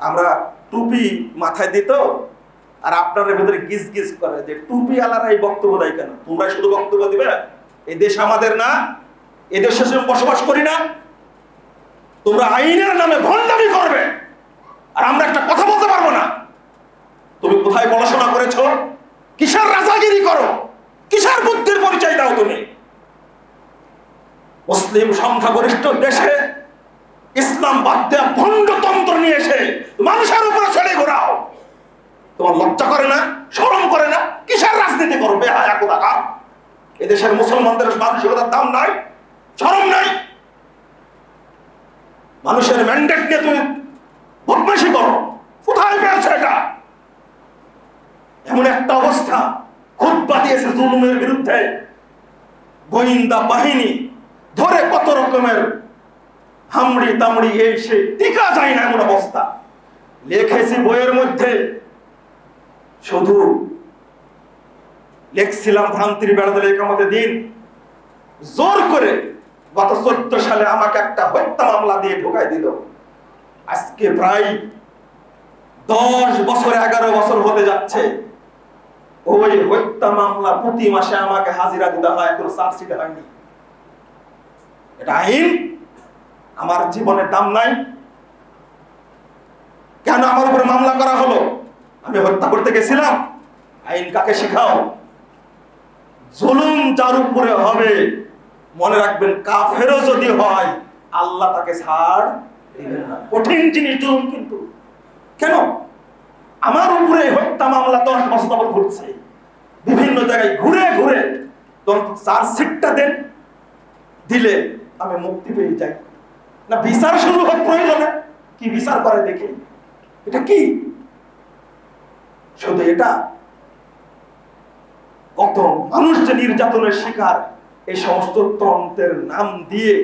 আমরা টুপি মাথায় দিত, আর আপনাদের ভেতরে গিজ গিজ করে যে টুপি আলারা এই বক্তব্য দেয় কেন? তোমরা শুধু বক্তব্য দিবে? এই দেশ আমাদের না? এই দেশে বসবাস করি না? তোমরা আইনের নামে ভণ্ডামি করবে, আর আমরা একটা কথা বলতে পারবো না? তুমি কোথায় পড়াশোনা করেছো? কিসের রাজাগিরি করো? কিসের বুদ্ধির পরিচয় দাও তুমি? মুসলিম সংখ্যাগরিষ্ঠ দেশে ইসলাম বাদ দেয়া ভণ্ডতন্ত্র নিয়ে এসে মানুষের উপরে ছেড়ে ঘোরাও। তোমার লজ্জা করে না? শরম করে না? কিসের রাজনীতি করো বেহায়া কোথাকার? এদেশের মুসলমানদের মানসিকতার দাম নাই, শরম নাই? মানুষের ম্যান্ডেট নিয়ে তুমি বদমাশি করো। কোথায় পেয়েছো এটা? এমন একটা অবস্থা খুতবা দিয়েছে জুলুমের বিরুদ্ধে, গোয়েন্দা বাহিনী ধরে কত রকমের হামড়ি তামড়ি এসে টিকা যায় না এমন অবস্থা। লিখেছি বইয়ের মধ্যে, শুধু লিখছিলাম ভ্রান্তির বেড়াতে একামতে দিন জোর করে গত 14 সালে আমাকে একটা হত্যা মামলা দিয়ে ঢোকাই দিল। আজকে প্রায় 10 বছর 11 বছর হতে যাচ্ছে। ওই হত্যা মামলা প্রতি মাসে আমাকে হাজিরা দিতে হয়, কোনো চার্জশিট হয়নি। এটা আইন? আমার জীবনের দাম নাই? কেন আমার উপরে মামলা করা হলো? আমি হত্যা করতে গেছিলাম? আইন কাকে শিখাও? জুলুম যার উপরে হবে মনে রাখবেন, কাফেরও যদি হয় আল্লাহ তাকে ছাড় দিবেন না। কঠিন জিনিস জুলুম। কিন্তু কেন আমার উপরে হত্যা মামলা 10 বছর যাবত ঘুরছে, বিভিন্ন জায়গায় ঘুরে ঘুরে চার্জশিটটা দেন, দিলে আমি মুক্তি পেয়ে যাই না? বিচার শুরু হোক প্রয়োজনে। কি বিচার করে দেখি? এটা কি? শুধু এটা? কত মানুষ যে নির্যাতনের শিকার, এই সমস্ত তন্ত্রের নাম দিয়ে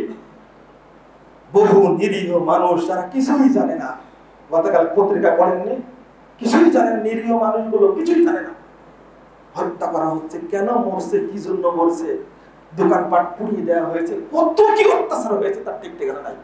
বহু নিরীহ মানুষ যারা কিছুই জানে না, গতকাল পত্রিকা পড়েননি, কিছুই জানেন, নিরীহ মানুষগুলো কিছুই জানে না, হত্যা করা হচ্ছে। কেন মরছে, কি জন্য মরছে, দোকানপাট পুড়িয়ে দেওয়া হয়েছে, কত কি অত্যাচার হয়েছে তার ঠিক ঠিকানা নাই।